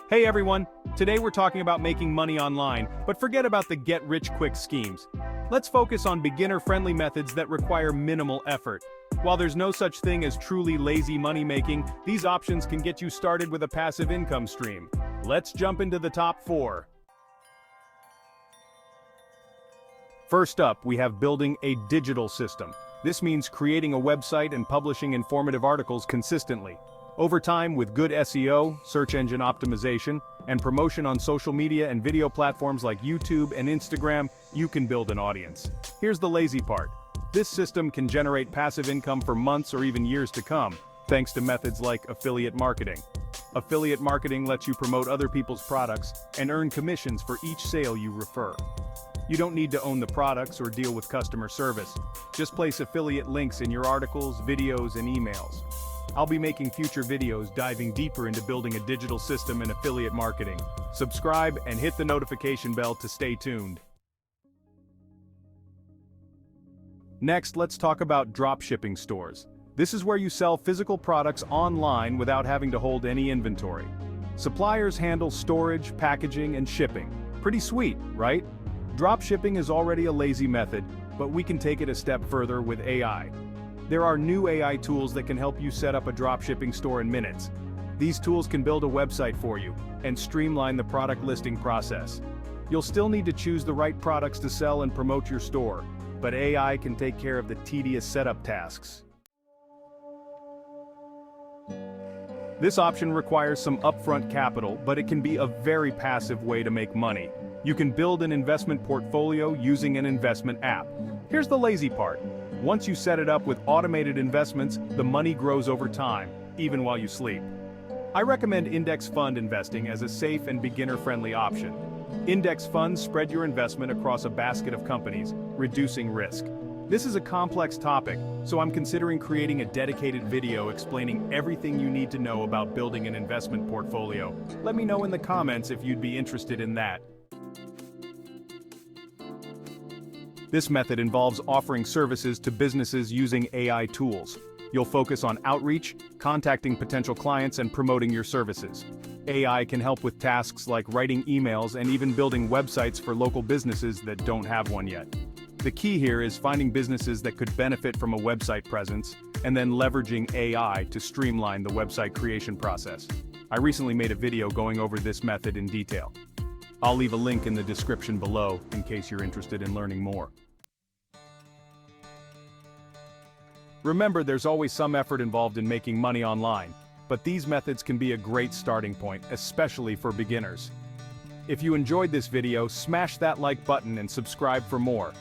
Hey everyone, today we're talking about making money online, but forget about the get-rich-quick schemes. Let's focus on beginner-friendly methods that require minimal effort. While there's no such thing as truly lazy money-making, these options can get you started with a passive income stream. Let's jump into the top 4. First up, we have building a digital system. This means creating a website and publishing informative articles consistently. Over time, with good SEO, search engine optimization, and promotion on social media and video platforms like YouTube and Instagram, you can build an audience. Here's the lazy part. This system can generate passive income for months or even years to come, thanks to methods like affiliate marketing. Affiliate marketing lets you promote other people's products and earn commissions for each sale you refer. You don't need to own the products or deal with customer service. Just place affiliate links in your articles, videos, and emails. I'll be making future videos diving deeper into building a digital system and affiliate marketing. Subscribe and hit the notification bell to stay tuned. Next, let's talk about dropshipping stores. This is where you sell physical products online without having to hold any inventory. Suppliers handle storage, packaging, and shipping. Pretty sweet, right? Dropshipping is already a lazy method, but we can take it a step further with AI. There are new AI tools that can help you set up a dropshipping store in minutes. These tools can build a website for you and streamline the product listing process. You'll still need to choose the right products to sell and promote your store, but AI can take care of the tedious setup tasks. This option requires some upfront capital, but it can be a very passive way to make money. You can build an investment portfolio using an investment app. Here's the lazy part. Once you set it up with automated investments, the money grows over time, even while you sleep. I recommend index fund investing as a safe and beginner-friendly option. Index funds spread your investment across a basket of companies, reducing risk. This is a complex topic, so I'm considering creating a dedicated video explaining everything you need to know about building an investment portfolio. Let me know in the comments if you'd be interested in that. This method involves offering services to businesses using AI tools. You'll focus on outreach, contacting potential clients, and promoting your services. AI can help with tasks like writing emails and even building websites for local businesses that don't have one yet. The key here is finding businesses that could benefit from a website presence, and then leveraging AI to streamline the website creation process. I recently made a video going over this method in detail. I'll leave a link in the description below in case you're interested in learning more. Remember, there's always some effort involved in making money online, but these methods can be a great starting point, especially for beginners. If you enjoyed this video, smash that like button and subscribe for more.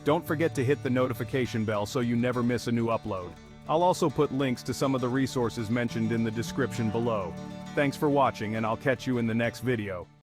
Don't forget to hit the notification bell so you never miss a new upload. I'll also put links to some of the resources mentioned in the description below. Thanks for watching, and I'll catch you in the next video.